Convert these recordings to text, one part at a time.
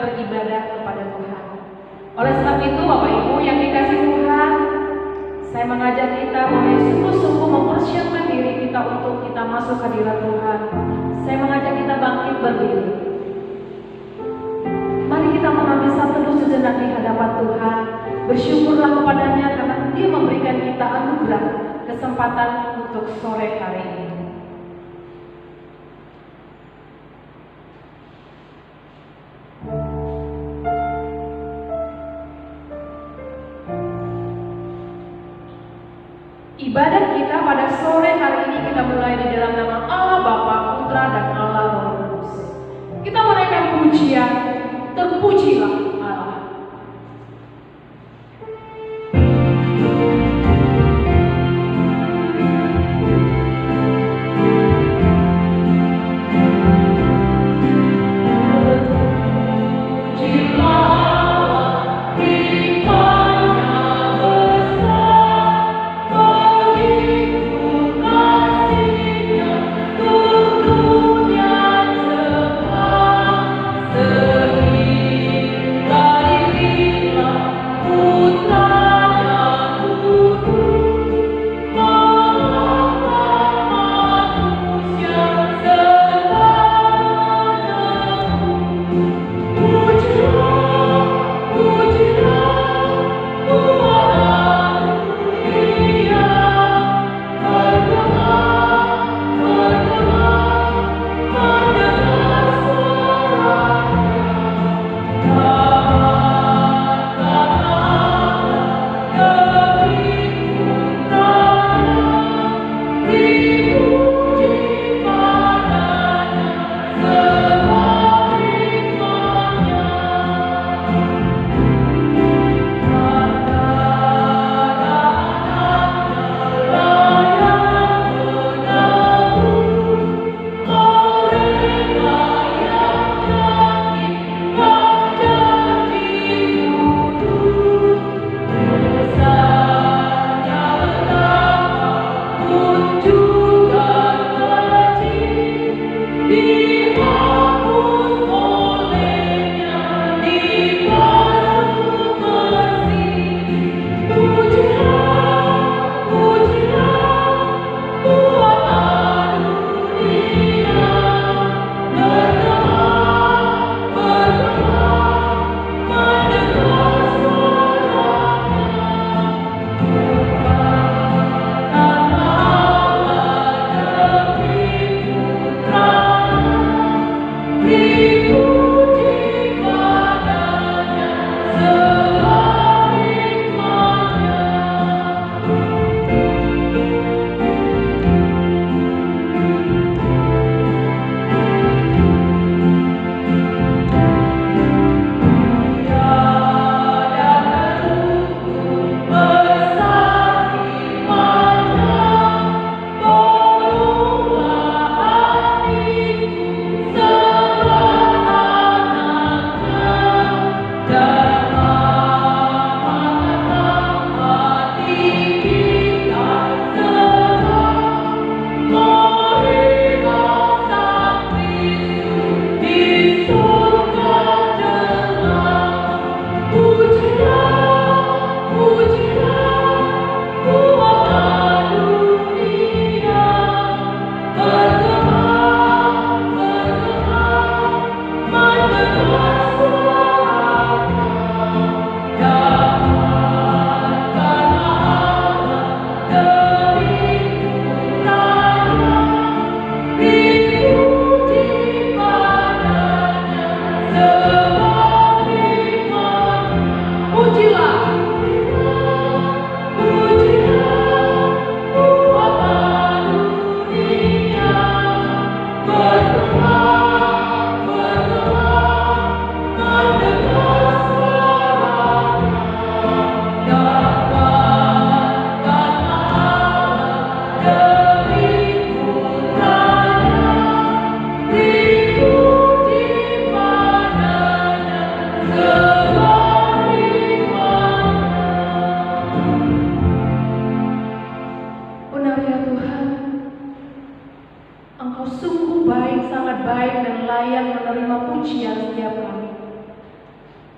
beribadah kepada Tuhan. Oleh sebab itu, Bapak Ibu yang dikasihi Tuhan, saya mengajak kita boleh sungguh-sungguh mempersiapkan diri kita untuk kita masuk hadirat Tuhan. Saya mengajak kita bangkit berdiri. Mari kita mengambil satu teduh sejenak di hadapan Tuhan. Bersyukurlah kepadanya karena Dia memberikan kita anugerah kesempatan untuk sore hari ini. Ibadat kita pada sore hari ini kita mulai di dalam nama Allah Bapa, Putra, dan Allah Roh Kudus. Kita menaikkan pujian, terpujilah Allah.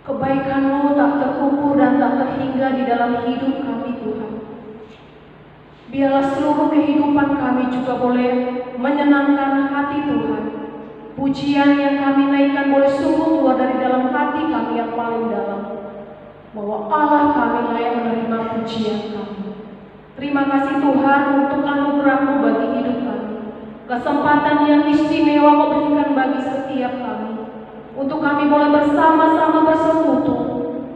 Kebaikan-Mu tak terukur dan tak terhingga di dalam hidup kami Tuhan. Biarlah seluruh kehidupan kami juga boleh menyenangkan hati Tuhan. Pujian yang kami naikkan boleh sungguh keluar dari dalam hati kami yang paling dalam, bahwa Allah kami lah yang menerima pujian kami. Terima kasih Tuhan untuk anugerah-Mu bagi hidup kami, kesempatan yang istimewa Kau berikan bagi setiap kami, untuk kami boleh bersama-sama bersekutu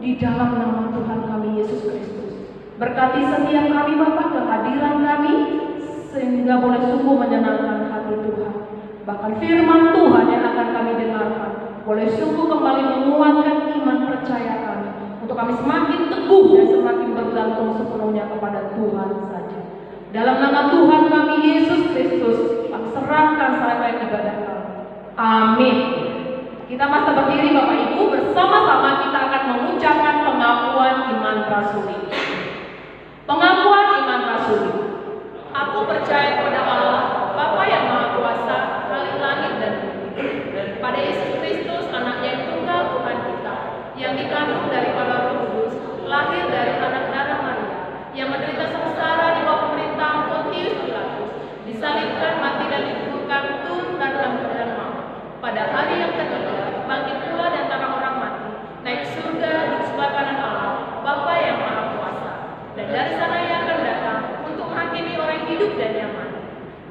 di dalam nama Tuhan kami Yesus Kristus. Berkati setiap kami Bapa, kehadiran kami, sehingga boleh sungguh menyenangkan hati Tuhan. Bahkan firman Tuhan yang akan kami dengarkan boleh sungguh kembali menguatkan iman percaya kami, untuk kami semakin teguh dan semakin bergantung sepenuhnya kepada Tuhan saja. Dalam nama Tuhan kami Yesus Kristus, kami serahkan saat ibadah kami. Amin. Kita masih berdiri Bapak Ibu, bersama-sama kita akan mengucapkan pengakuan iman rasuli. Pengakuan iman rasuli. Aku percaya kepada Allah, Bapa yang Maha Kuasa, Khalik langit dan bumi, pada Yesus Kristus, Anaknya yang tunggal Tuhan kita, yang dikandung daripada Roh Kudus, lahir dari anak darah Maria, yang menderita sengsara di bawah pemerintahan Pontius Pilatus, disalibkan, mati dan dikuburkan, turun dan bangkit maut. Pada hari yang ketiga, bangkit pula dan antara orang mati, naik surga di sebelah kanan Allah, Bapa yang Maha Kuasa, dan dari sana Ia akan datang untuk menghakimi orang hidup dan yang mati.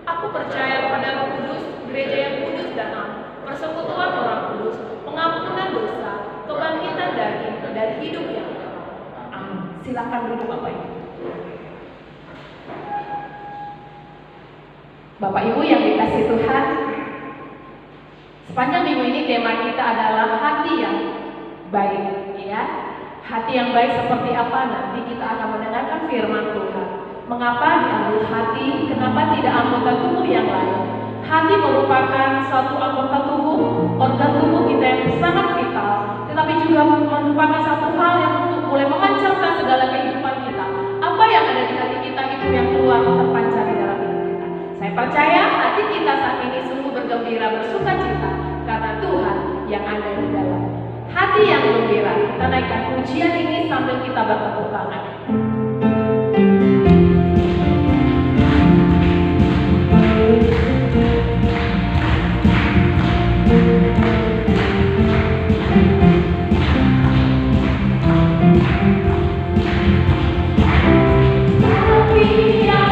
Aku percaya kepada Roh Kudus, gereja yang kudus dan am, persekutuan orang kudus, pengampunan dosa, kebangkitan daging, dan hidup yang kekal. Amin. Silakan duduk Bapak Ibu. Bapak Ibu yang dikasihi Tuhan, sepanjang minggu ini tema kita adalah hati yang baik, ya. Hati yang baik seperti apa? Nanti kita akan mendengarkan firman Tuhan. Mengapa diambil hati? Kenapa tidak anggota tubuh yang lain? Hati merupakan suatu anggota tubuh, organ tubuh kita yang sangat vital, tetapi juga merupakan satu hal yang untuk boleh menghancurkan segala kehidupan kita. Apa yang ada di hati kita itu yang keluar terpancar di dalam hidup kita. Saya percaya hati kita saat ini sungguh bergembira, bersuka cita, karena Tuhan yang ada di dalam. Hati yang gembira. Kita naikkan pujian ini sambil kita bertepuk tangan. Hati yang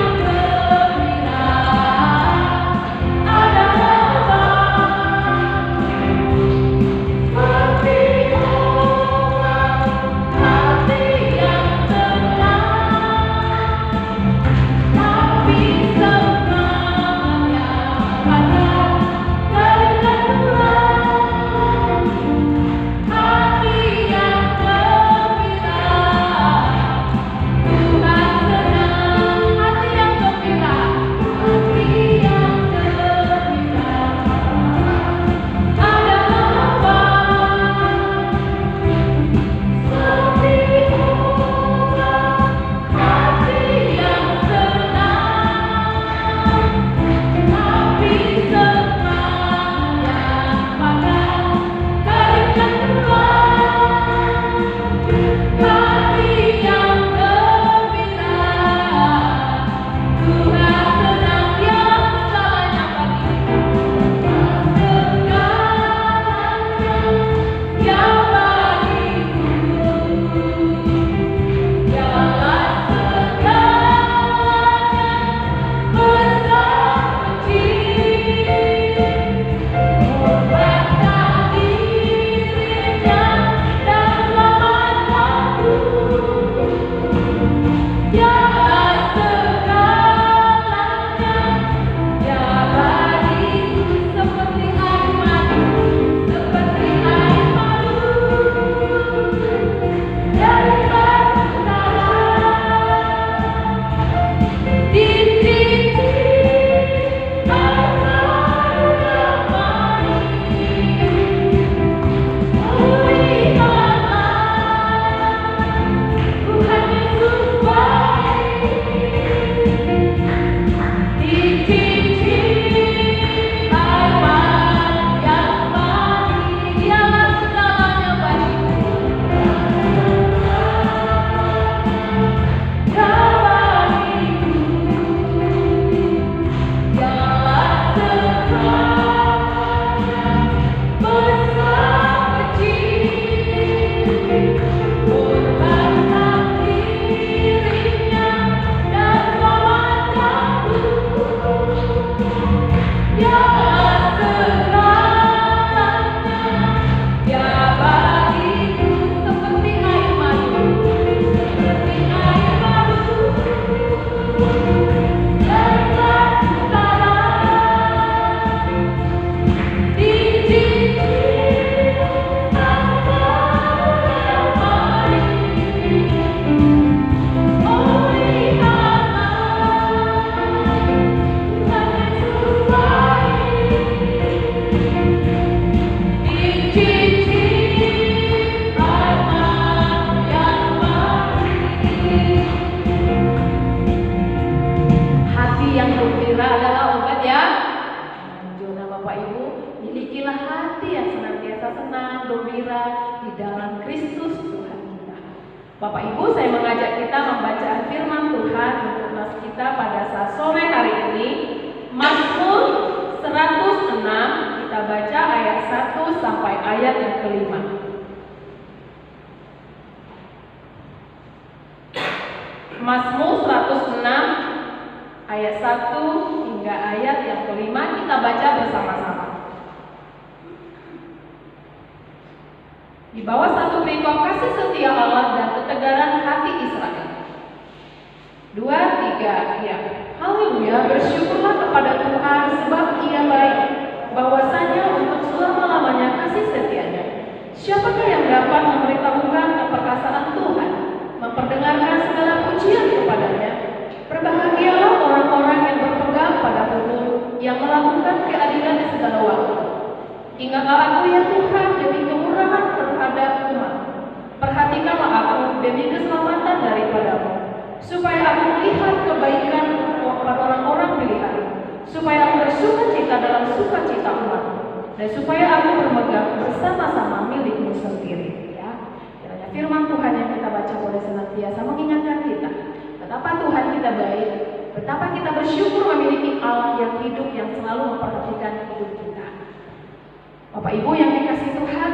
Bapak Ibu, saya mengajak kita membaca firman Tuhan untuk nas kita pada saat sore hari ini. Mazmur 106, kita baca ayat 1 sampai ayat yang kelima. Mazmur 106 ayat 1 hingga ayat yang kelima, kita baca bersama-sama. Di bawah satu perikop kasih setia Allah dan ketegaran hati Israel. 2, 3, ya. Haleluya, bersyukurlah kepada Tuhan sebab Ia baik, bahwasanya untuk selama-lamanya kasih setianya. Siapakah yang dapat memberitahukan keperkasaan Tuhan, memperdengarkan segala pujian kepadanya? Berbahagialah orang-orang yang berpegang pada hukum, yang melakukan keadilan di segala waktu. Ingatlah aku ya Tuhan demi kemurahan terhadap umat. Perhatikanlah aku demi keselamatan daripadamu, supaya aku melihat kebaikan pada orang-orang pilihan, supaya aku bersukacita dalam sukacita umat, dan supaya aku bermegang bersama-sama milikmu sendiri. Ya, kiranya firman Tuhan yang kita baca boleh senantiasa mengingatkan kita betapa Tuhan kita baik, betapa kita bersyukur memiliki Allah yang hidup, yang selalu memperhatikan hidup kita. Bapak Ibu yang dikasihi Tuhan,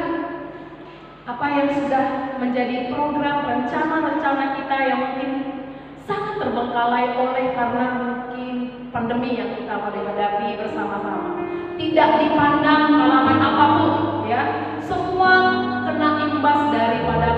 apa yang sudah menjadi program rencana-rencana kita yang mungkin sangat terbengkalai oleh karena mungkin pandemi yang kita hadapi bersama-sama, tidak dipandang kalangan apapun, ya, semua kena imbas daripada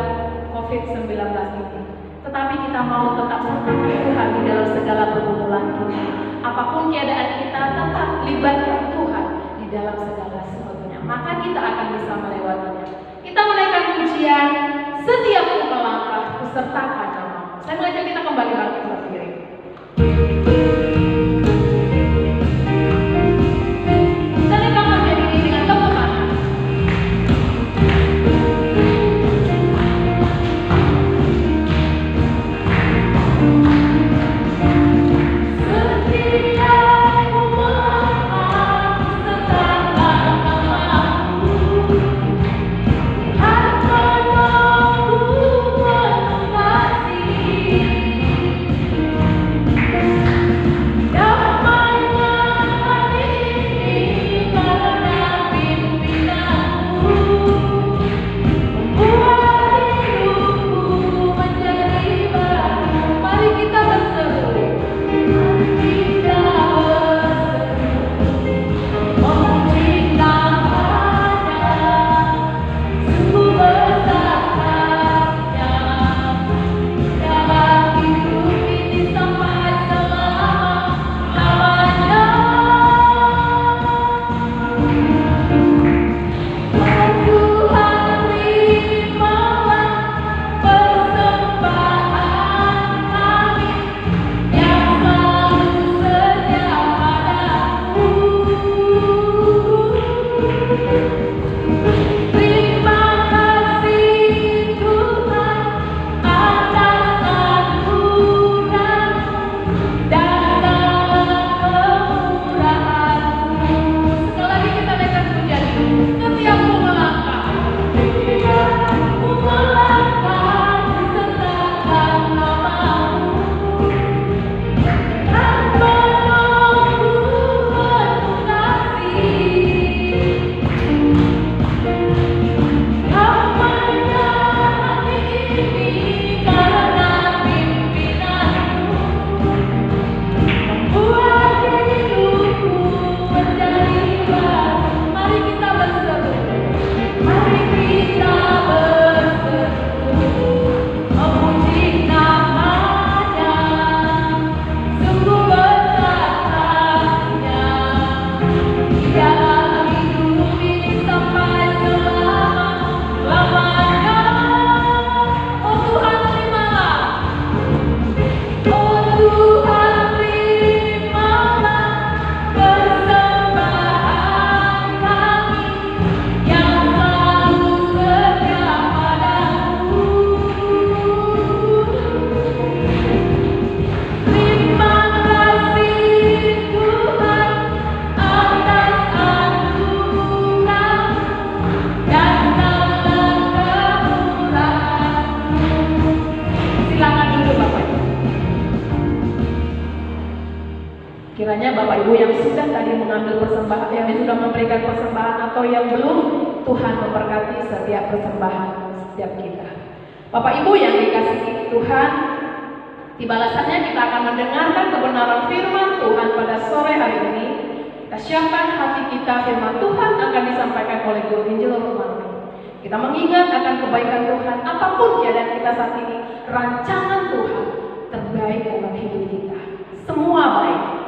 COVID-19 ini. Tetapi kita mau tetap sembah Tuhan di dalam segala pergumulan kita. Apapun keadaan kita, tetap libatkan Tuhan di dalam segala sesuatunya. Maka kita akan bisa melewatinya. Kita menaikkan pujian, setiap melangkah kusertakan namamu. Saya mengajak kita kembali bangkit berdiri. Thank you. persembahan, yang sudah memberikan persembahan atau yang belum. Tuhan memberkati setiap persembahan setiap kita. Bapak Ibu yang dikasihi Tuhan, di balasannya kita akan mendengarkan kebenaran firman Tuhan pada sore hari ini. Kita siapkan hati kita, firman Tuhan akan disampaikan oleh Guru Injil Romani. Kita mengingat akan kebaikan Tuhan, apapun keadaan kita saat ini, rancangan Tuhan terbaik dalam hidup kita. Semua baik.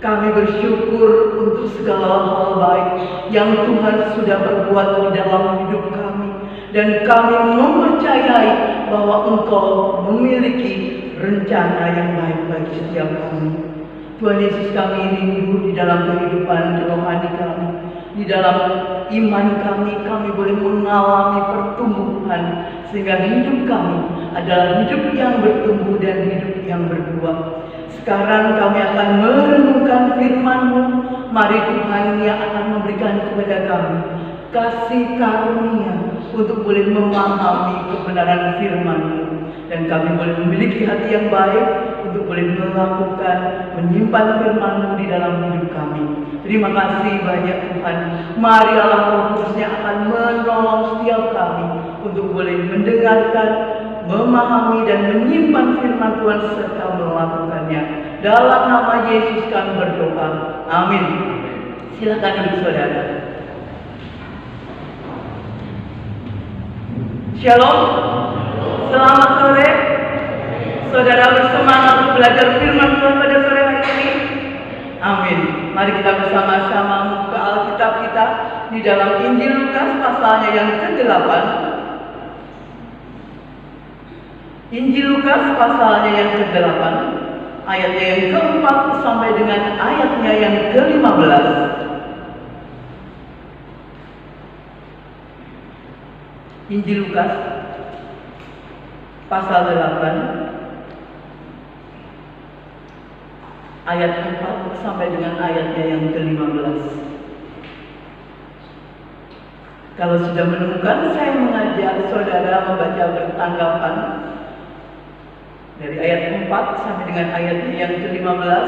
Kami bersyukur untuk segala hal baik yang Tuhan sudah berbuat di dalam hidup kami. Dan kami mempercayai bahwa Engkau memiliki rencana yang baik bagi setiap kami. Tuhan Yesus, kami rindu di dalam kehidupan rohani kami. Di dalam iman kami boleh mengalami pertumbuhan. Sehingga hidup kami adalah hidup yang bertumbuh dan hidup yang berbuah. Sekarang kami akan merenungkan firman-Mu. Mari Tuhan yang akan memberikan kepada kami kasih karunia untuk boleh memahami kebenaran firman-Mu. Dan kami boleh memiliki hati yang baik untuk boleh melakukan, menyimpan firman-Mu di dalam hidup kami. Terima kasih banyak Tuhan. Mari Allah Roh Kudus-Nya akan menolong setiap kami untuk boleh mendengarkan, memahami dan menyimpan firman Tuhan serta melakukannya. Dalam nama Yesus kami berdoa. Amin. Silakan duduk saudara. Shalom. Selamat sore. Saudara bersemangat untuk belajar firman Tuhan pada sore hari ini. Amin. Mari kita bersama-sama membuka Alkitab kita di dalam Injil Lukas pasalnya yang ke-8. Injil Lukas pasalnya yang ke-8, ayatnya yang ke-4 sampai dengan ayatnya yang ke-15. Injil Lukas pasal 8 ayat 4 sampai dengan ayatnya yang ke-15. Kalau sudah menemukan, saya mengajak saudara membaca bertanggapan dari ayat 4 sampai dengan ayatnya yang ke-15.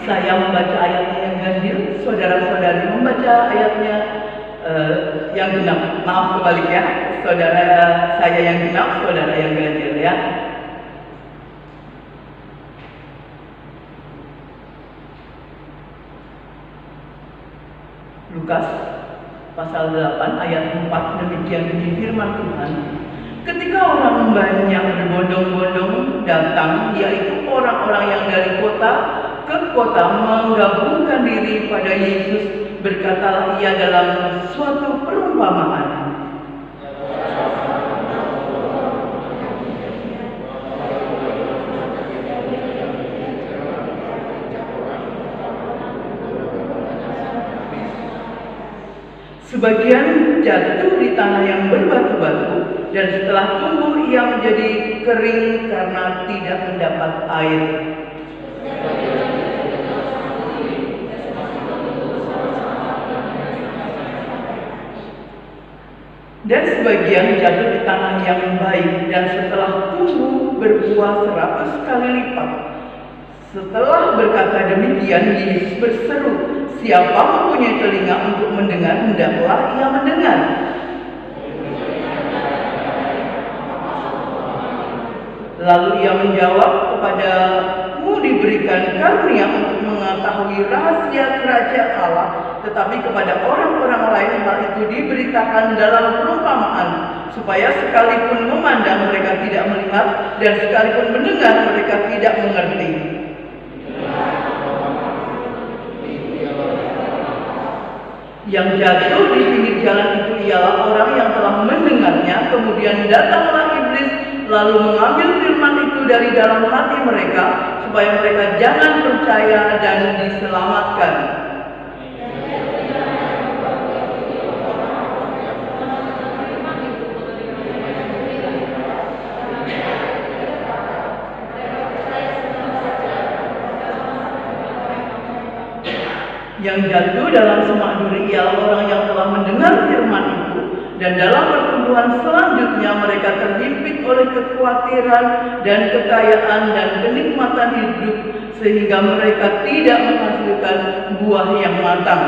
Saya membaca ayatnya yang ganjil, saudara-saudari membaca ayatnya yang genap. Maaf kebalik ya, saudara saya yang genap, saudara yang ganjil ya. Lukas pasal 8 ayat 4, demikian bunyi firman Tuhan. Ketika orang banyak berbondong-bondong datang, yaitu orang-orang yang dari kota ke kota menggabungkan diri pada Yesus, berkatalah ia dalam suatu perumpamaan. Sebagian jatuh di tanah yang berbatu-batu, dan setelah tumbuh ia menjadi kering karena tidak mendapat air. Dan sebagian jatuh di tanah yang baik, dan setelah tumbuh berbuah 100 kali lipat. Setelah berkata demikian, Yesus berseru, "Siapa mempunyai telinga untuk mendengar, hendaklah ia mendengar." Lalu ia menjawab, "Kepadamu diberikan karunia untuk mengetahui rahasia kerajaan Allah, tetapi kepada orang-orang lain hal itu diberitakan dalam perumpamaan, supaya sekalipun memandang mereka tidak melihat, dan sekalipun mendengar mereka tidak mengerti." Yang jatuh di pinggir jalan itu ialah orang yang telah mendengarnya, kemudian datanglah iblis lalu mengambil firman itu dari dalam hati mereka, supaya mereka jangan percaya dan diselamatkan. Yang jatuh dalam semak duri ialah orang yang telah mendengar firman itu, dan dalam pertumbuhan selanjutnya mereka terhimpit oleh kekhawatiran dan kekayaan dan kenikmatan hidup, sehingga mereka tidak menghasilkan buah yang matang.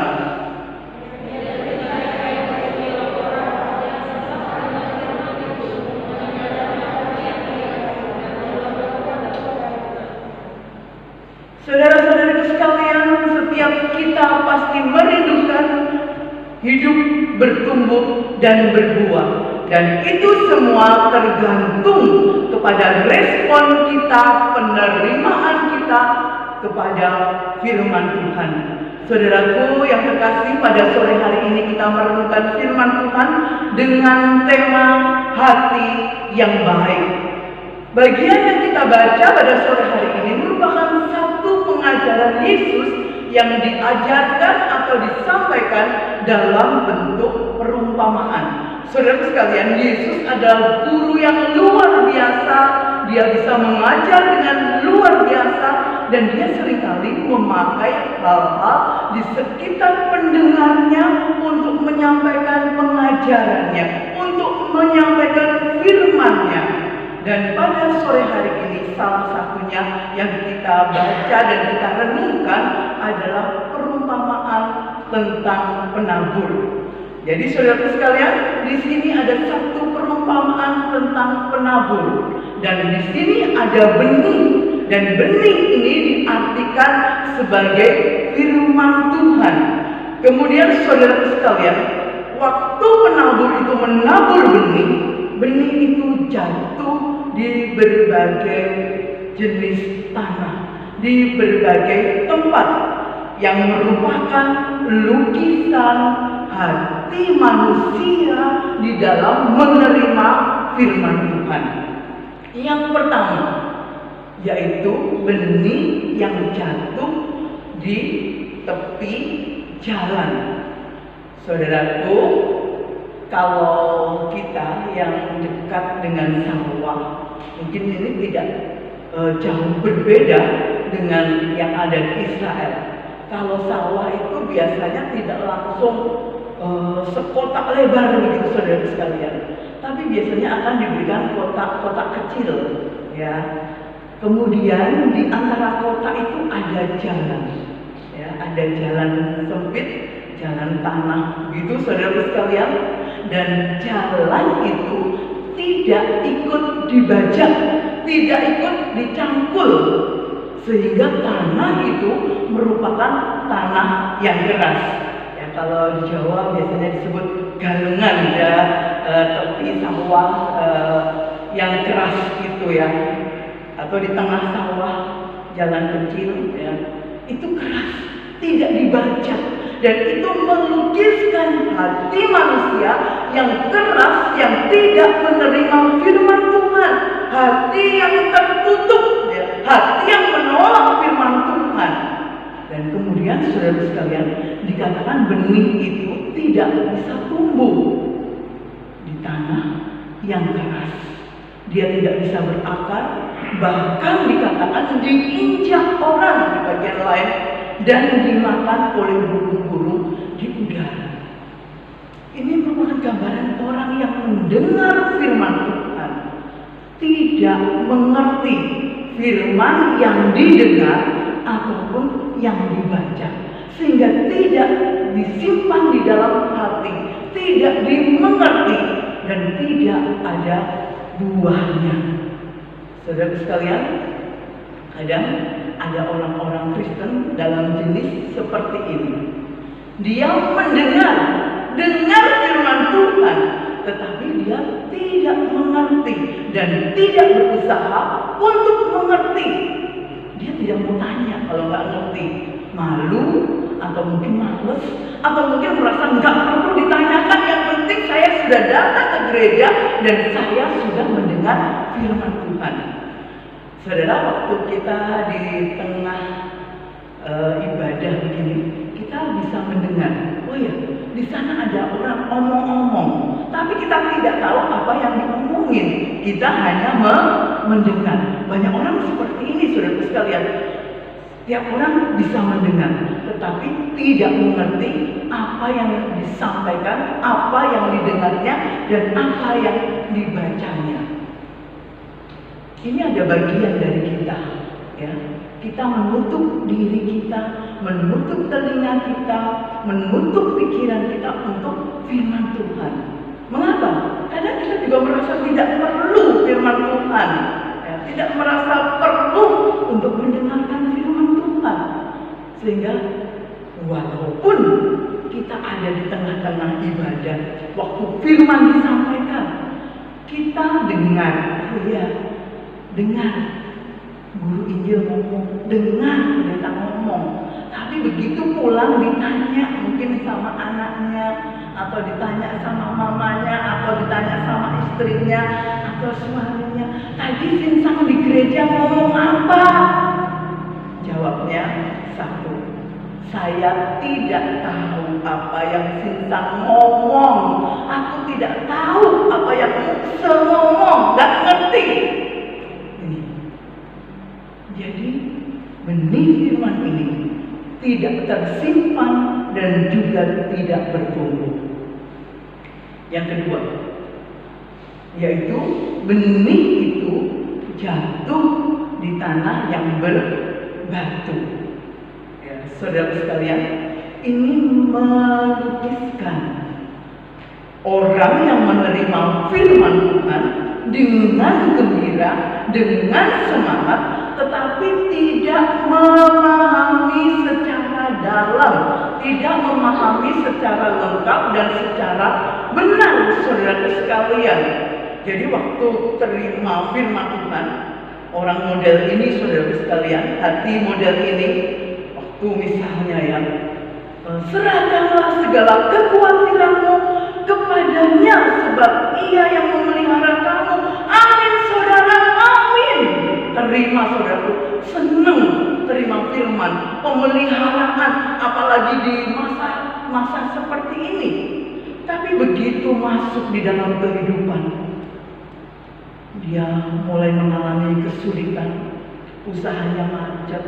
Saudara-saudariku sekalian, setiap kita pasti merindukan hidup bertumbuh dan berbuah, dan itu semua tergantung kepada respon kita, penerimaan kita kepada firman Tuhan. Saudaraku yang terkasih, pada sore hari ini kita merenungkan firman Tuhan dengan tema hati yang baik. Bagian yang kita baca pada sore hari ini merupakan satu pengajaran Yesus yang diajarkan atau disampaikan dalam bentuk perumpamaan. Saudara sekalian, Yesus adalah guru yang luar biasa. Dia bisa mengajar dengan luar biasa, dan dia seringkali memakai hal-hal di sekitar pendengarnya untuk menyampaikan pengajarannya, untuk menyampaikan firman-Nya. Dan pada sore hari ini salah satunya yang kita baca dan kita renungkan adalah perumpamaan tentang penabur. Jadi saudara sekalian, di sini ada satu perumpamaan tentang penabur, dan di sini ada benih, dan benih ini diartikan sebagai firman Tuhan. Kemudian saudara sekalian, waktu penabur itu menabur benih, benih itu jatuh di berbagai jenis tanah, di berbagai tempat yang merupakan lukisan hati manusia di dalam menerima firman Tuhan. Yang pertama yaitu benih yang jatuh di tepi jalan. Saudaraku, kalau kita yang dekat dengan sawah, mungkin ini tidak jauh berbeda dengan yang ada di Israel. Kalau sawah itu biasanya tidak langsung sekotak lebar begitu saudara sekalian, tapi biasanya akan diberikan kotak-kotak kecil, ya. Kemudian di antara kotak itu ada jalan, ya, ada jalan sempit, jalan tanah, gitu saudara sekalian. Dan jalan itu tidak ikut dibajak, tidak ikut dicangkul, sehingga tanah itu merupakan tanah yang keras. Ya, kalau di Jawa biasanya disebut galengan, ya, tepi sawah yang keras itu, ya, atau di tengah sawah jalan kecil, ya, itu keras, tidak dibajak. Dan itu melukiskan hati manusia yang keras, yang tidak menerima firman Tuhan, hati yang tertutup, ya, hati yang menolak firman Tuhan. Dan kemudian saudara sekalian, dikatakan benih itu tidak bisa tumbuh di tanah yang keras. Dia tidak bisa berakar, bahkan dikatakan diinjak orang di bagian lain dan dimakan oleh burung-burung di udara. Ini merupakan gambaran orang yang mendengar firman Tuhan, tidak mengerti firman yang didengar ataupun yang dibaca, sehingga tidak disimpan di dalam hati, tidak dimengerti, dan tidak ada buahnya. Saudara sekalian, kadang ada orang-orang Kristen dalam jenis seperti ini. Dia mendengar firman Tuhan, tetapi dia tidak mengerti dan tidak berusaha untuk mengerti. Dia tidak mau tanya kalau nggak ngerti, malu atau mungkin males atau mungkin merasa nggak perlu ditanyakan. Yang penting saya sudah datang ke gereja dan saya sudah mendengar firman Tuhan. Saudara, waktu kita di tengah ibadah begini, kita bisa mendengar, oh ya, di sana ada orang omong-omong, tapi kita tidak tahu apa yang diomongin. Kita hanya mendengar. Banyak orang seperti ini, saudara sekalian. Tiap orang bisa mendengar, tetapi tidak mengerti apa yang disampaikan, apa yang didengarnya, dan apa yang dibacanya. Ini ada bagian dari kita, ya. Kita menutup diri kita, menutup telinga kita, menutup pikiran kita untuk firman Tuhan. Mengapa? Karena kita juga merasa tidak perlu firman Tuhan, ya. Tidak merasa perlu untuk mendengarkan firman Tuhan, sehingga walaupun kita ada di tengah-tengah ibadah, waktu firman disampaikan, kita dengar, oh ya, dengar guru Injil ngomong, dengar pendeta ngomong, tapi begitu pulang ditanya mungkin sama anaknya, atau ditanya sama mamanya, atau ditanya sama istrinya, atau suaminya, tadi Sinsang di gereja ngomong apa? Jawabnya satu, saya tidak tahu apa yang Sinsang ngomong, aku tidak tahu apa yang Mukse ngomong, gak ngerti. Jadi benih firman ini tidak tersimpan dan juga tidak bertumbuh. Yang kedua, yaitu benih itu jatuh di tanah yang berbatu. Ya, saudara sekalian, ini melukiskan orang yang menerima firman Tuhan dengan gembira, dengan semangat, tetapi tidak memahami secara dalam, tidak memahami secara lengkap dan secara benar, saudara sekalian. Jadi waktu terima firman Tuhan, orang model ini, saudara sekalian, hati model ini, waktu misalnya ya, serahkanlah segala kekhawatiranmu kepadanya, sebab Ia yang memelihara kamu. Amin, saudara, amin. Terima, saudaraku, senang terima firman pemeliharaan, apalagi di masa seperti ini. Tapi begitu masuk di dalam kehidupan, dia mulai mengalami kesulitan, usahanya macet,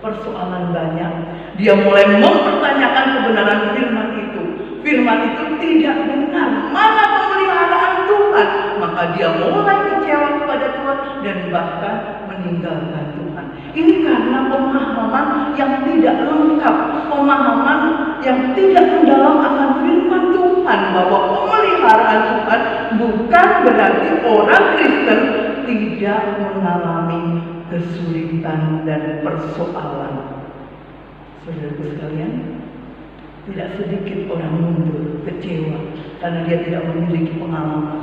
persoalan banyak. Dia mulai mempertanyakan kebenaran firman itu. Firman itu tidak benar. Mana pemeliharaan Tuhan? Maka dia mulai kecewa kepada Tuhan dan bahkan meninggalkan Tuhan. Ini karena pemahaman yang tidak lengkap, pemahaman yang tidak mendalam akan firman Tuhan, bahwa pemeliharaan Tuhan bukan berarti orang Kristen tidak mengalami kesulitan dan persoalan. Saudaraku sekalian, tidak sedikit orang mundur, kecewa karena dia tidak memiliki pemahaman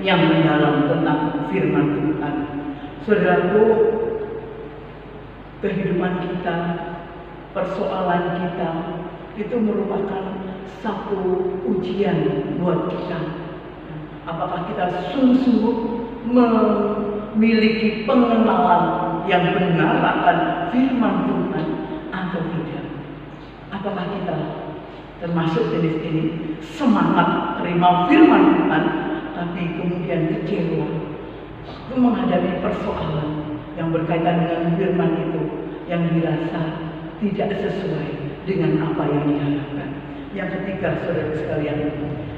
yang mendalam tentang firman Tuhan. Saudaraku, kehidupan kita, persoalan kita itu merupakan satu ujian buat kita. Apakah kita sungguh-sungguh memiliki pengenalan yang benar akan firman Tuhan atau tidak? Apakah kita termasuk jenis ini, semangat terima firman Tuhan, tapi kemudian kecewa waktu menghadapi persoalan yang berkaitan dengan firman itu yang dirasa tidak sesuai dengan apa yang diharapkan? Yang ketiga, saudara sekalian,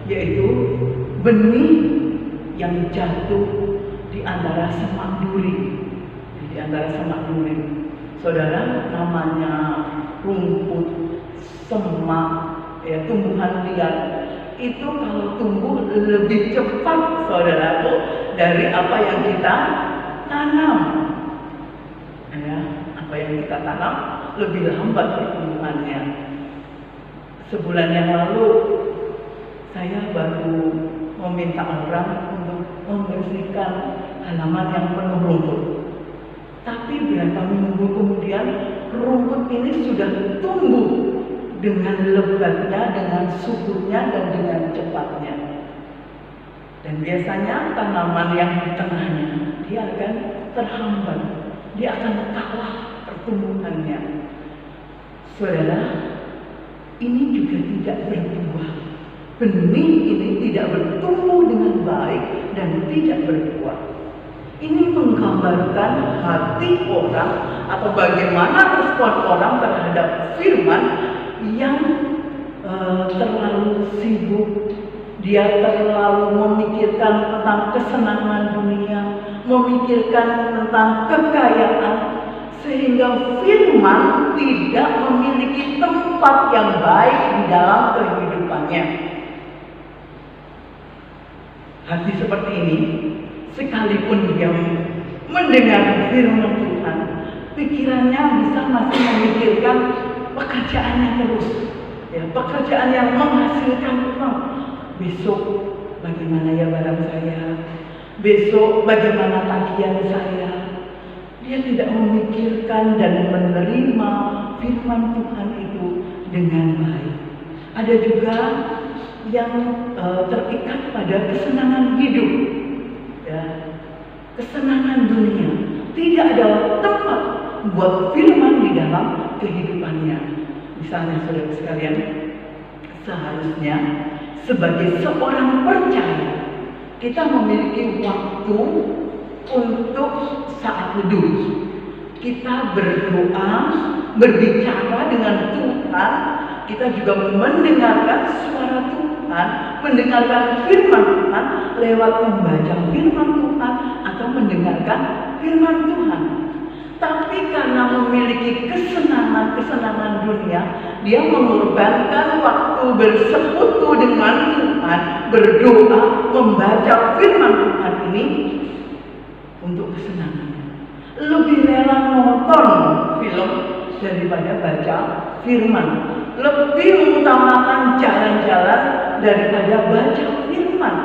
yaitu benih yang jatuh di antara semak duri. Di antara semak duri, saudara, namanya rumput, semak, ya, tumbuhan liar itu kalau tumbuh lebih cepat, saudaraku, dari apa yang kita tanam. Ya, apa yang kita tanam lebih lambat pertumbuhannya. Sebulan yang lalu saya baru meminta orang untuk membersihkan halaman yang penuh rumput. Tapi berapa minggu kemudian rumput ini sudah tumbuh dengan lebatnya, dengan suburnya, dan dengan cepatnya. Dan biasanya tanaman yang di tengahnya dia akan terhambat, dia akan kalah pertumbuhannya. Saudara, ini juga tidak berbuah. Benih ini tidak bertumbuh dengan baik dan tidak berbuah. Ini menggambarkan hati orang atau bagaimana respon orang terhadap firman yang terlalu sibuk. Dia terlalu memikirkan tentang kesenangan dunia, memikirkan tentang kekayaan, sehingga firman tidak memiliki tempat yang baik di dalam kehidupannya. Hati seperti ini, sekalipun dia mendengar firman Tuhan, pikirannya bisa masih memikirkan pekerjaannya terus, ya, pekerjaan yang menghasilkan uang. Besok bagaimana ya barang saya? Besok bagaimana tagihan saya? Dia tidak memikirkan dan menerima firman Tuhan itu dengan baik. Ada juga yang terikat pada kesenangan hidup, ya, kesenangan dunia. Tidak ada tempat buat firman di dalam kehidupannya. Misalnya, saudara sekalian, seharusnya sebagai seorang percaya kita memiliki waktu untuk saat teduh. kita berdoa, berbicara dengan Tuhan, kita juga mendengarkan suara Tuhan, mendengarkan firman Tuhan lewat membaca firman Tuhan atau mendengarkan firman Tuhan. Tapi karena memiliki kesenangan dunia, dia mengorbankan waktu bersekutu dengan Tuhan, berdoa, membaca firman Tuhan ini untuk kesenangan. Lebih rela nonton film daripada baca firman. Lebih mengutamakan jalan-jalan daripada baca firman.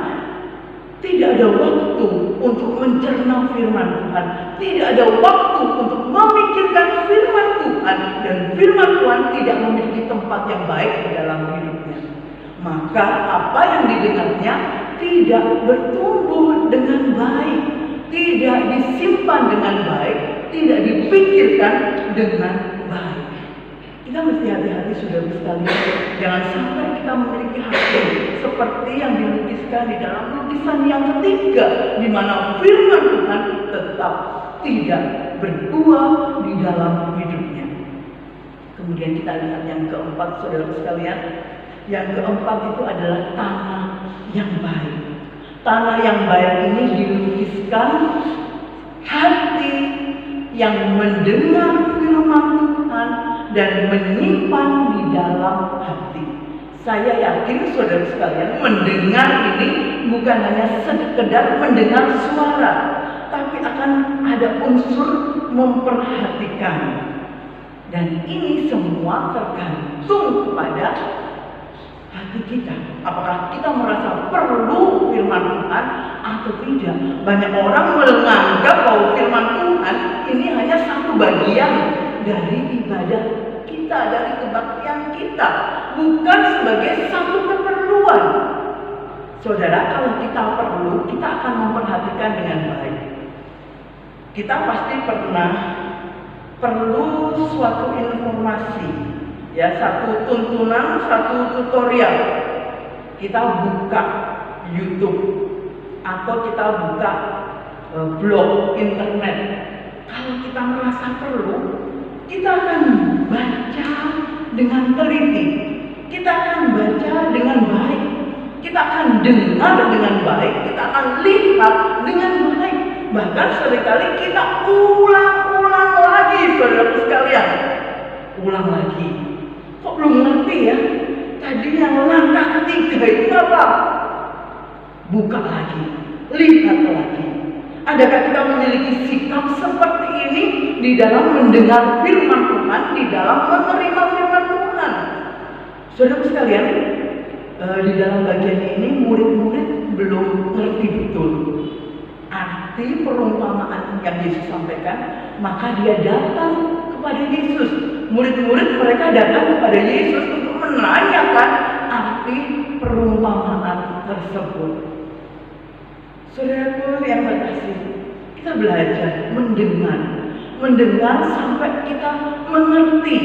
Tidak ada waktu untuk mencerna firman Tuhan. Tidak ada waktu untuk memikirkan firman Tuhan. Dan firman Tuhan tidak memiliki tempat yang baik di dalam hidupnya. Maka apa yang didengarnya tidak bertumbuh dengan baik. Tidak disimpan dengan baik. Tidak dipikirkan dengan baik. Kita mesti hati-hati saudara sekalian, jangan sampai kita memiliki hati seperti yang dilukiskan di dalam lukisan yang ketiga, di mana firman Tuhan tetap tidak berbuah di dalam hidupnya. Kemudian kita lihat yang keempat saudara sekalian, yang keempat itu adalah tanah yang baik. Tanah yang baik ini dilukiskan hati yang mendengar firman Tuhan dan menyimpan di dalam hati. Saya yakin saudara sekalian, mendengar ini bukan hanya sekedar mendengar suara, tapi akan ada unsur memperhatikan. Dan ini semua tergantung kepada hati kita. Apakah kita merasa perlu firman Tuhan atau tidak? Banyak orang menganggap bahwa firman Tuhan ini hanya satu bagian dari ibadah kita, dari kebaktian kita, bukan sebagai satu keperluan. Saudara, kalau kita perlu, kita akan memperhatikan dengan baik. Kita pasti pernah perlu suatu informasi, ya, satu tuntunan, satu tutorial. Kita buka YouTube atau kita buka blog internet. Kalau kita merasa perlu, kita akan baca dengan teliti, kita akan baca dengan baik, kita akan dengar dengan baik, kita akan lihat dengan baik. Bahkan seringkali kita ulang-ulang lagi, saudara sekalian. Ulang lagi. Kok belum ngerti ya? Tadi yang langkah ketiga itu apa? Buka lagi, lihat lagi. Adakah kita memiliki sikap seperti ini di dalam mendengar firman Tuhan, di dalam menerima firman Tuhan? Saudara sekalian, di dalam bagian ini murid-murid belum ngerti betul arti perumpamaan yang Yesus sampaikan, maka dia datang kepada Yesus. Murid-murid mereka datang kepada Yesus untuk menanyakan arti perumpamaan tersebut. Saudaraku yang terkasih, kita belajar mendengar sampai kita mengerti,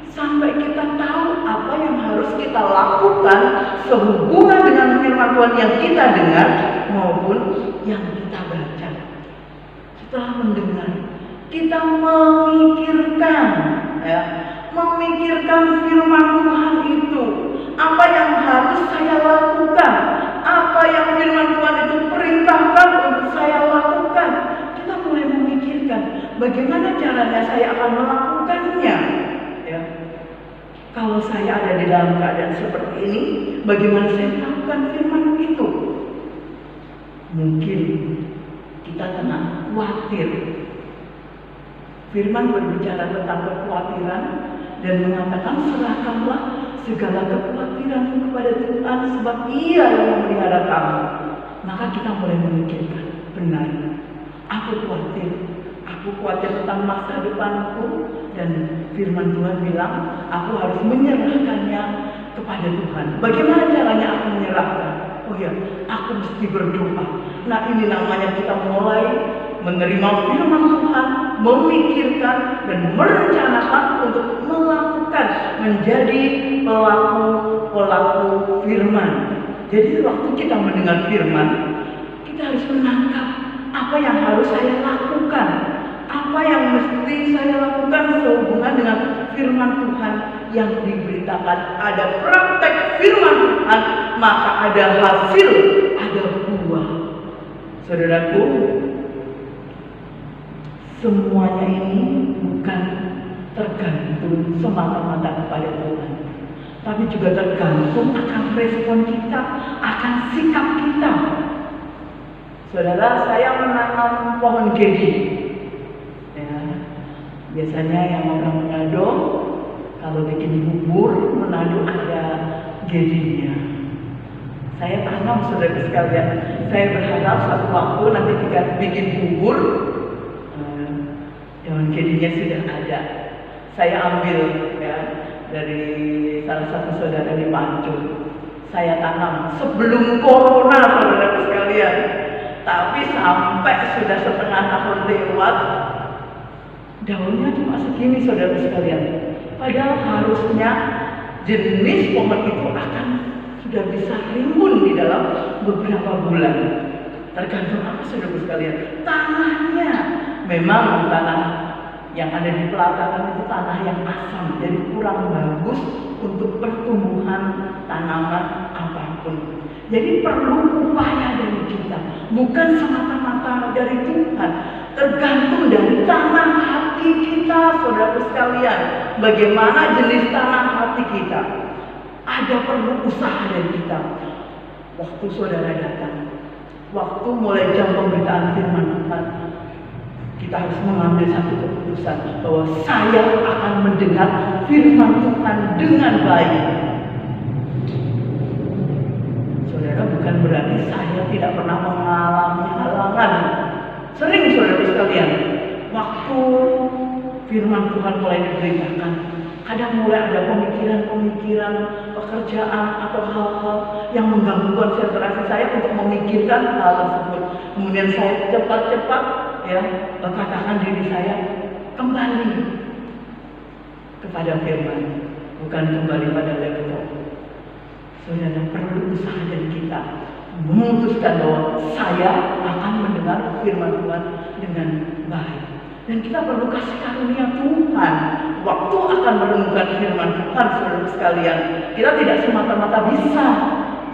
sampai kita tahu apa yang harus kita lakukan sehubungan dengan firman Tuhan yang kita dengar maupun yang kita baca. Setelah mendengar, kita memikirkan, ya, memikirkan firman Tuhan itu. Apa yang harus saya lakukan? Apa yang firman Tuhan itu perintahkan untuk saya lakukan? Kita mulai memikirkan bagaimana caranya saya akan melakukannya. Ya. Kalau saya ada di dalam keadaan seperti ini, bagaimana saya melakukan firman itu? Mungkin kita tengah khawatir. Firman berbicara tentang kekhawatiran dan mengatakan serahkanlah segala kekhawatiran kepada Tuhan sebab Ia yang memelihara kamu. Maka kita mulai memikirkan, benar, aku khawatir tentang masa depanku, dan firman Tuhan bilang aku harus menyerahkannya kepada Tuhan. Bagaimana caranya aku menyerahkan? Oh ya, aku mesti berdoa. Nah, ini namanya kita mulai menerima firman Tuhan, memikirkan dan merencanakan untuk melakukan, menjadi pelaku firman. Jadi waktu kita mendengar firman, kita harus menangkap apa yang harus saya lakukan, apa Apa yang mesti saya lakukan sehubungan dengan firman Tuhan yang diberitakan? Ada praktek firman Tuhan, maka ada hasil, ada buah. Saudaraku, semuanya ini bukan tergantung semata-mata kepada Tuhan, tapi juga tergantung akan respon kita, akan sikap kita. Saudara, saya menanam pohon gedi. Ya, biasanya yang orang Manado kalau bikin bubur Manado ada gedinya. Saya tanam, saudara sekalian. Saya berharap suatu waktu nanti kita bikin bubur, pohon gedinya sudah ada. Saya ambil ya dari salah satu saudara di Pancur. Saya tanam sebelum corona, saudara sekalian. Tapi sampai sudah setengah tahun lewat, daunnya cuma segini, saudara sekalian. Padahal harusnya jenis pohon itu akan sudah bisa rimbun di dalam beberapa bulan. Tergantung apa, saudara sekalian? Tanahnya. Memang tanah yang ada di pelataran itu tanah yang asam, jadi kurang bagus untuk pertumbuhan tanaman apapun. Jadi perlu upaya dari kita, bukan semata-mata dari Tuhan. Tergantung dari tanah hati kita, saudara sekalian. Bagaimana jenis tanah hati kita? Ada perlu usaha dari kita. Waktu saudara datang, waktu mulai jam pemberitaan firman Tuhan, kita harus mengambil satu keputusan bahwa saya akan mendengar firman Tuhan dengan baik. Saudara, bukan berarti saya tidak pernah mengalami halangan. Sering, saudara sekalian, waktu firman Tuhan mulai diberitakan, kadang mulai ada pemikiran-pemikiran, pekerjaan atau hal-hal yang mengganggu konsentrasi saya untuk memikirkan hal tersebut. Kemudian saya cepat-cepat ya katakan diri saya kembali kepada firman, bukan kembali pada laptop. Saudara, perlu usaha dari kita memutuskan bahwa saya akan mendengar firman Tuhan dengan baik. Dan kita perlu kasih karunia Tuhan waktu akan merenungkan firman Tuhan, saudara sekalian. Kita tidak semata-mata bisa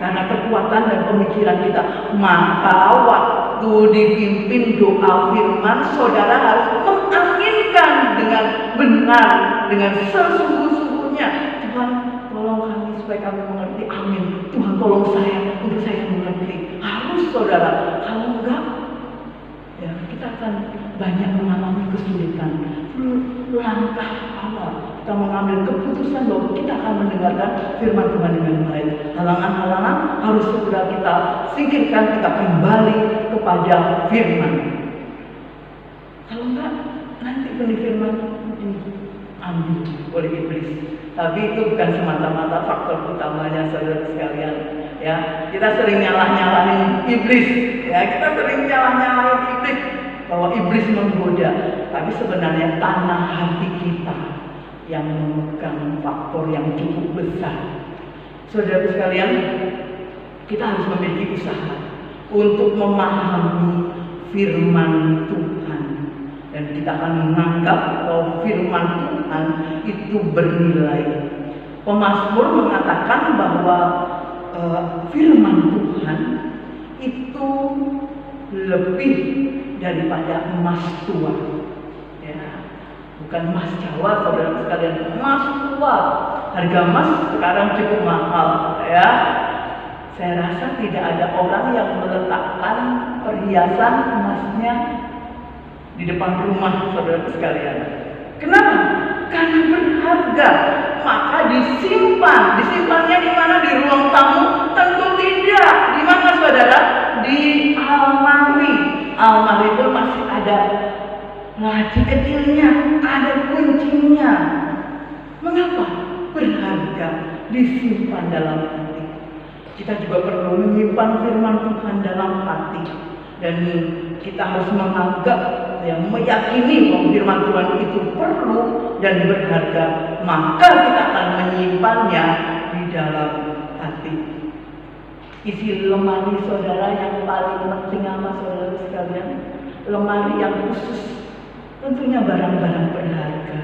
karena kekuatan dan pemikiran kita. Maka waktu dipimpin doa firman, saudara harus mengaminkan dengan benar, dengan sesungguh-sungguhnya. Tuhan, tolong kami supaya kami mengerti. Amin. Tuhan, tolong saya untuk saya mengerti. Harus, saudara. Kalau enggak, ya kita akan banyak mengalami kesulitan. Langkah awal kita mengambil keputusan bahwa kita akan mendengarkan firman Tuhan dengan baik. Halangan-halangan harus segera kita singkirkan, kita kembali kepada firman. Kalau enggak, nanti benih firman diambil oleh iblis. Tapi itu bukan semata-mata faktor utamanya, saudara sekalian. Ya, kita sering nyalah-nyalahin iblis. Ya, kita sering nyalah-nyalahin iblis bahwa iblis menggoda. Tapi sebenarnya tanah hati kita yang memegang faktor yang cukup besar. Saudara sekalian, kita harus memiliki usaha untuk memahami firman Tuhan. Dan kita akan menganggap bahwa firman Tuhan itu bernilai. Pemazmur mengatakan bahwa firman Tuhan itu lebih daripada emas tua. Ya, bukan emas Jawa, saudara sekalian, emas tua. Harga emas sekarang cukup mahal, ya. Saya rasa tidak ada orang yang meletakkan perhiasan emasnya di depan rumah, saudara sekalian. Kenapa? Karena berharga, maka disimpan. Disimpannya di mana? Di ruang tamu? Tentu tidak. Di mana, saudara? Di almari. Almari pun masih ada laci kecilnya, ada kuncinya. Mengapa? Berharga, disimpan dalam hati. Kita juga perlu menyimpan firman Tuhan dalam hati. Dan kita harus menganggap, meyakini bahwa firman Tuhan itu perlu dan berharga. Maka kita akan menyimpannya di dalam hati. Isi lemari saudara yang paling penting apa, saudara sekalian? Lemari yang khusus tentunya barang-barang berharga.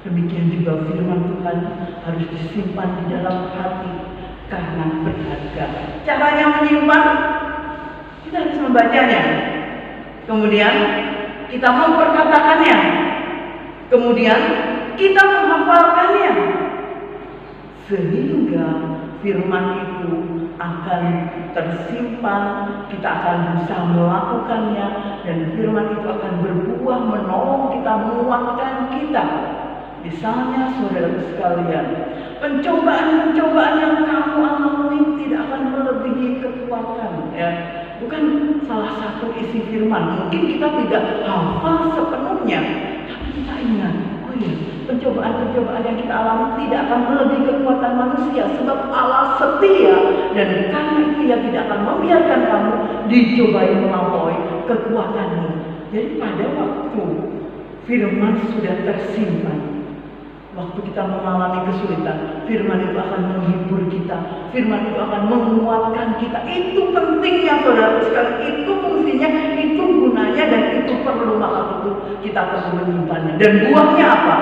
Demikian juga firman Tuhan harus disimpan di dalam hati karena berharga. Caranya menyimpan, kita harus membacanya. Kemudian kita memperkatakannya. Kemudian kita menghafalkannya. Sehingga firman itu akan tersimpan, kita akan bisa melakukannya, dan firman itu akan berbuah menolong kita, menguatkan kita. Misalnya saudara sekalian, pencobaan-pencobaan yang kamu alami tidak akan melebihi kekuatan, ya. Bukan salah satu isi firman. Mungkin kita tidak hafal sepenuhnya, tapi kita ingat, oh iya, pencobaan-pencobaan yang kita alami tidak akan melebihi kekuatan manusia, sebab Allah setia, dan karena itu Ia tidak akan membiarkan kamu dicobai melampaui kekuatanmu. Jadi pada waktu firman sudah tersimpan, waktu kita mengalami kesulitan, firman itu akan menghibur kita, firman itu akan menguatkan kita. Itu pentingnya saudara sekalian, itu fungsinya, itu gunanya, dan itu perlu, maka itu kita perlu menyimpannya. Dan buahnya apa?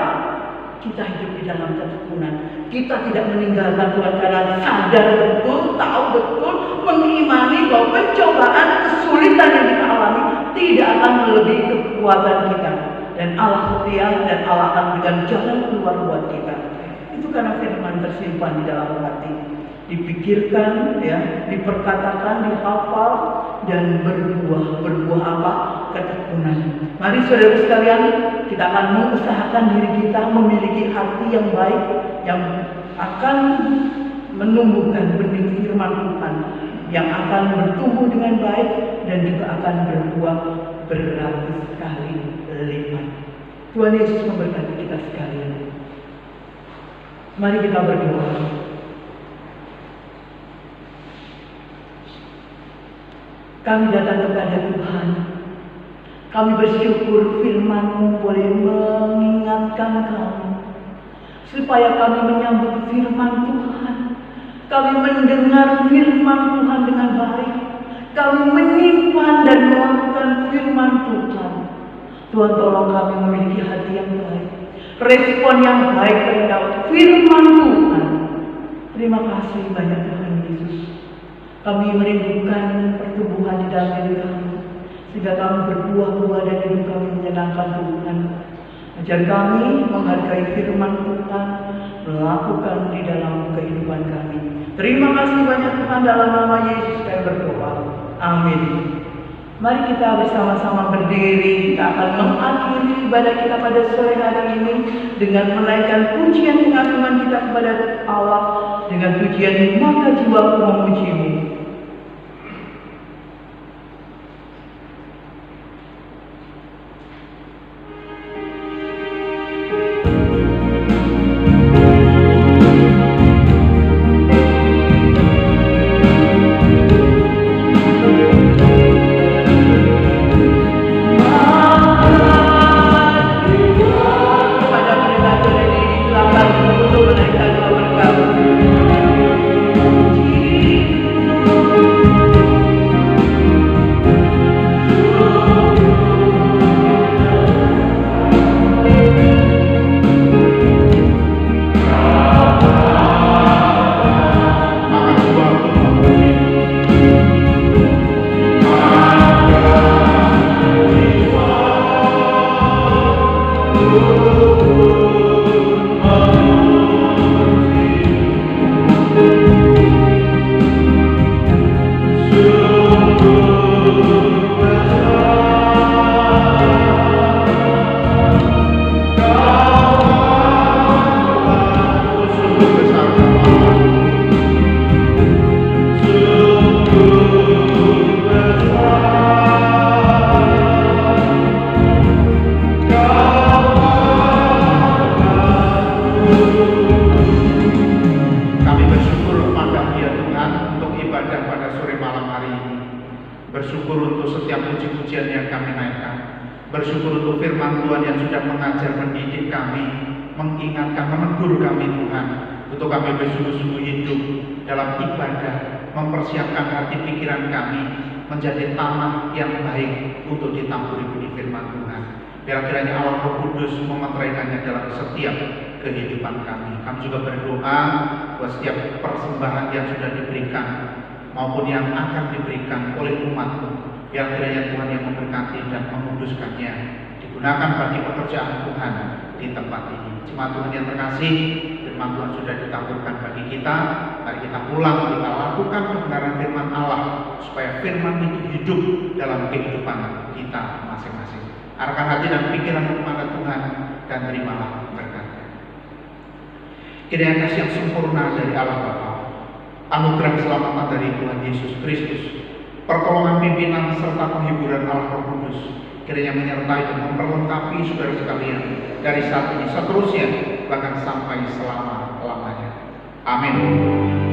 Kita hidup di dalam ketekunan. Kita tidak meninggalkan Tuhan karena sadar betul, tahu betul, mengimani bahwa pencobaan, kesulitan yang kita alami tidak akan melebihi kekuatan kita. Dan Allah setia, dan Allah akan berikan jalan keluar buat kita. Itu karena firman tersimpan di dalam hati, dipikirkan, ya, diperkatakan, dihafal, dan berbuah apa? Ketekunan. Mari saudara sekalian, kita akan mengusahakan diri kita memiliki hati yang baik, yang akan menumbuhkan benih firman Tuhan, yang akan bertumbuh dengan baik dan juga akan berbuah beratus kali lipat. Tuhan Yesus memberkati kita sekalian. Mari kita berdoa. Kami datang kepada Tuhan. Kami bersyukur firman-Mu boleh mengingatkan kami, supaya kami menyambut firman Tuhan. Kami mendengar firman Tuhan dengan baik. Kami menyimpan dan melakukan firman Tuhan. Tuhan, tolong kami memiliki hati yang baik, respon yang baik terhadap firman Tuhan. Terima kasih banyak Tuhan Yesus. Kami merindukan pertumbuhan di dalam diri kami, sehingga kami berbuah-buah dan hidup kami menyenangkan Tuhan. Ajar kami menghargai firman Tuhan, melakukan di dalam kehidupan kami. Terima kasih banyak Tuhan, dalam nama Yesus kami berdoa. Amin. Mari kita bersama-sama berdiri. Kita akan mengakhiri ibadah kita pada sore hari ini dengan menaikkan pujian pengagungan kita kepada Allah dengan pujian Maka Jiwaku Memuji-Mu. Bersyukur untuk setiap puji-pujian yang kami naikkan. Bersyukur untuk firman Tuhan yang sudah mengajar, mendidik kami, mengingatkan, menegur kami Tuhan. Untuk kami bersungguh-sungguh hidup dalam ibadah, mempersiapkan hati pikiran kami menjadi tanah yang baik untuk ditaburi benih firman Tuhan. Biar kiranya Allah Roh Kudus memeteraikannya dalam setiap kehidupan kami. Kami juga berdoa buat setiap persembahan yang sudah diberikan maupun yang akan diberikan oleh umat-Mu. Biar kiranya Tuhan yang memberkati dan menguduskannya, digunakan bagi pekerjaan Tuhan di tempat ini. Jemaat Tuhan yang terkasih, firman Tuhan sudah ditaburkan bagi kita. Mari kita ulang, kita lakukan kebenaran firman Allah supaya firman itu hidup dalam kehidupan kita masing-masing. Arahkan hati dan pikiran kepada Tuhan dan terimalah berkatnya. Kiranya kasih yang sempurna dari Allah Bapa, anugerah keselamatan dari Tuhan Yesus Kristus, pertolongan pimpinan serta penghiburan Allah Roh Kudus kiranya menyertai dan memperlengkapi saudara sekalian dari saat ini seterusnya bahkan sampai selama-lamanya. Amin.